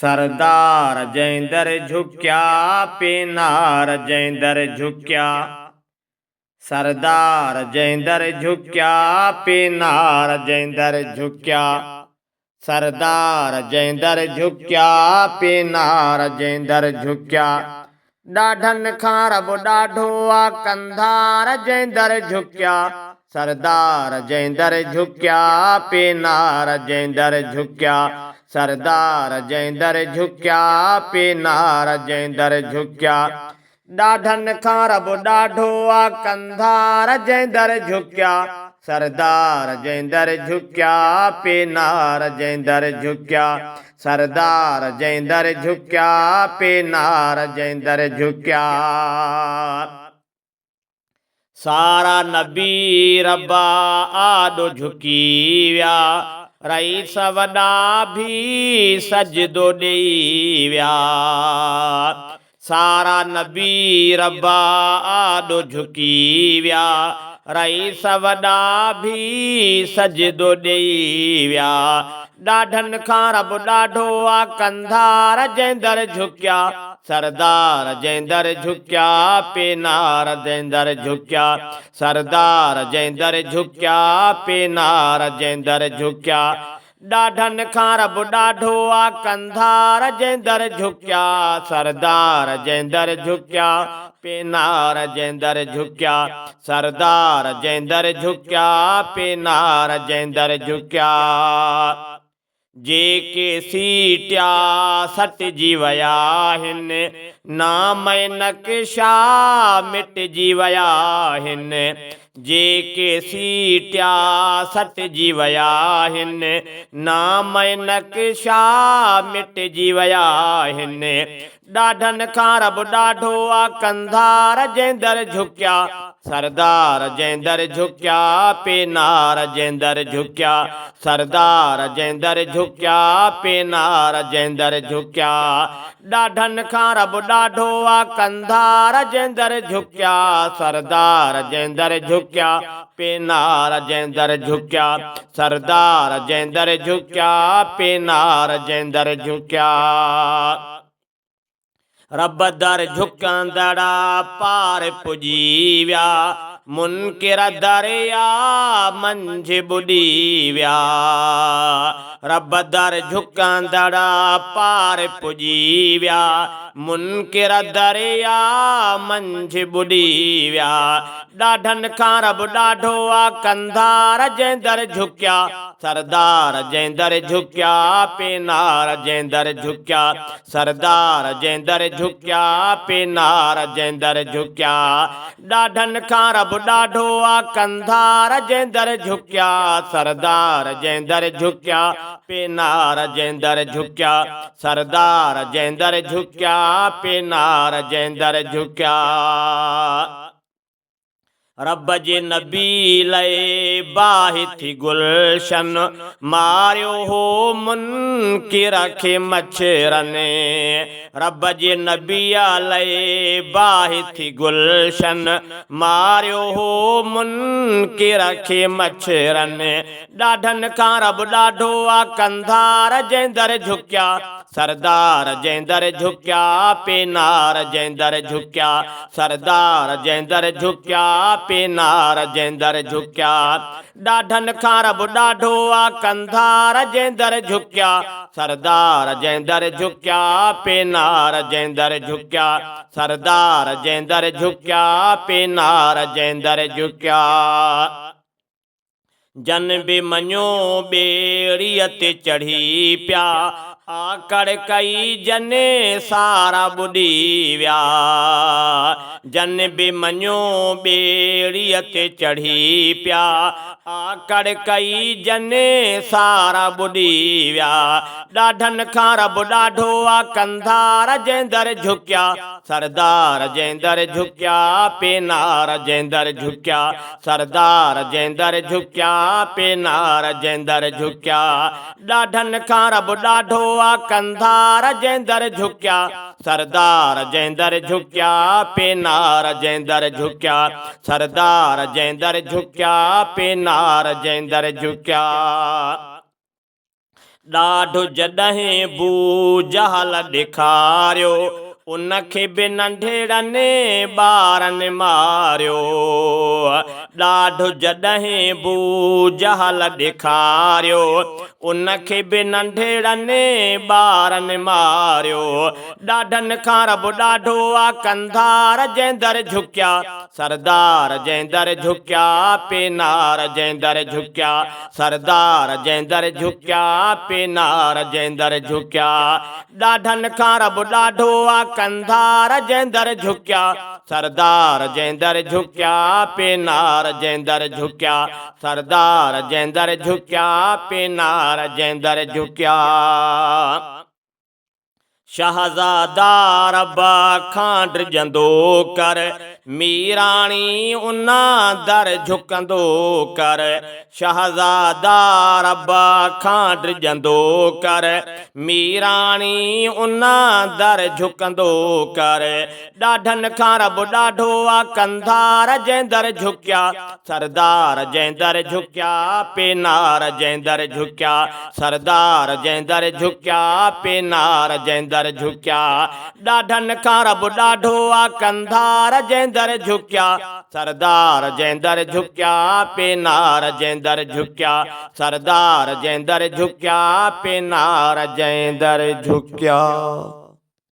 सरदार जैंदर झुक्या Penner जैंदर झुक्या। सरदार जैंदर झुक्या Penner जैंदर झुक्या। सरदार जैंदर झुक्या Penner जैंदर झुक्या। ॾाढनि खां रब ॾाढो आ कंधार जैंदर झुक्या। सरदार जैंदर झुक्या पेनार जैंदर झुक्या। सरदार जैंदर झुक्या पेनार जैंदर झुक्या। ॾाढनि खां रब ॾाढो आ कंधार जैंदर झुक्या। सरदार जैंदर झुक्या पेनार जैंदर झुक्या। सरदार जैंदर झुक्या पेनार जैंदर झुक्या। सारा नबी रब्बा आॾो झुकी विया। रईस वॾा भी सजदो ॾेई विया। सारा नबी रब्बा आॾो झुकी विया। रईस वॾा भी सजदो ॾेई विया। ॾाढनि खां रब ॾाढो आ कंधार जैंदर झुक्या। सरदार जैंदर झुक्या पेनार जैंदर झुक्या। सरदार जैंदर झुक्या पेनार जैंदर झुक्या। ॾाढनि खां रब ॾाढो आ कंधार जैंदर झुक्या। सरदार जैंदर झुक्या पेनार जैंदर झुक्या। सरदार जैंदर झुक्या पेनार जैंदर झुक्या। जेके सीटिया सटिजी विया आहिनि नाम नक्शा मिटजी विया आहिनि। जेके सीटिया सटिजी विया आहिनि नाम नक्शा मिटजी विया आहिनि। ॾाढनि खां रब ॾाढो आ कंधार जैंदर झुक्या। सरदार जैंदर झुक्या पेनार जैंदर झुक्या। सरदार जैंदर झुक्या पेनार जैंदर झुक्या। ॾाढनि खां रब ॾाढो आ कंधार जैंदर झुक्या। सरदार जैंदर झुक्या पेनार जैंदर झुक्या। सरदार जैंदर झुक्या पेनार जैंदर झुक्या। रब दर झुकंदड़ा पार पुॼी विया। मुनकिर दरिया मंझि ॿुॾी विया। रब दर झुकंदड़ा पार पुॼी विया। मुनकिर दरिया मंझि ॿुॾी विया। ॾाढनि खां रब ॾाढो आ कंधार जैंदर झुक्या। सरदार जैंदर झुक्या पेनार जैंदर झुक्या। सरदार जैंदर झुक्या पेनार जैंदर झुक्या। ॾाढनि खां रब ॾाढो आ कंधार जैंदर झुक्या। सरदार जैंदर झुक्या पेनार जैंदर झुक्या। सरदार जैंदर झुक्या पेनार जैंदर झुक्या। रब जे नबी लए बाहि थी गुलशन मारियो हो मुनकिर खे मच्छरनि। रब जे नबीअ लए बाहि थी गुलशन मारियो हो मुनकिर खे मच्छरनि। ॾाढनि खां रब ॾाढो आ कंधार जैंदर झुक्या। सरदार जैंदर झुक्या पेनार जैंदर झुक्या। सरदार जैंदर झुक्या पेनार जैंदर झुक्या। ॾाढनि खां रब ॾाढो आ कंधार जैंदर झुक्या। सरदार जैंदर झुक्या पेनार जैंदर झुक्या। सरदार जैंदर झुक्या पेनार जैंदर झुक्या। जन बि मञो ॿेड़ीअ ते चढ़ी पिया। आकड़ कई जने सारा ॿुॾी विया। जन बि मञो ॿेड़ीअ ते चढ़ी पिया। आकड़ कई जने सारा ॿुॾी विया। ॾाढनि खां रब ॾाढो आ कंधार जैंदर झुक्या। सरदार जैंदर झुक्या पेनार जैंदर झुक्या। सरदार जैंदर झुक्या पेनार जैंदर झुक्या। ॾाढनि खां रब ॾाढो आ कंधार जैंदर झुक्या। सरदार जैंदर झुक्या पेनार जैंदर झुक्या। सरदार जैंदर झुक्या पेनार जैंदर झुक्या। ॾाढो जॾहिं बू जहल ॾेखारियो उनखे बि नंढड़नि ॿारनि मारियो। ॾाढो जॾहिं बू जहल ॾेखारियो उनखे बि नंढड़नि ॿारनि मारियो। ॾाढनि खां रब ॾाढो आ कंधार जंहिं दर झुकिया सरदार जंहिं दर झुकिया पेनार जंहिं दर झुकिया सरदार जंहिं दर झुकिया पेनार जंहिं दर झुकिया। ॾाढनि खां रब ॾाढो आ कंधार जंहिं दर झुकिया सरदार जंहिं दर झुकिया पेनार जंहिं दर झुकिया सरदार जंहिं दर झुकिया पेनार जंहिं दर झुकिया। शहज़ादा रब खां डिॼंदो कर मीराणी उना दर झुकंदो कर। शहज़ादा रब खां डिॼंदो कर मीराणी उना दर झुकंदो कर। ॾाढनि खां रब ॾाढो आ कंधार जंहिं दर झुकिया सरदार जंहिं दर झुकिया पेनार जंहिं दर झुकिया सरदार जंहिं दर झुकिया पेनार जंहिं दर झुकिया। ॾाढनि खां रब ॾाढो आ कंधार जंहिं दर झुकिया सरदार जंहिं दर झुकिया पेनार जंहिं दर झुकिया सरदार जंहिं दर झुकिया पेनार जंहिं दर झुकिया।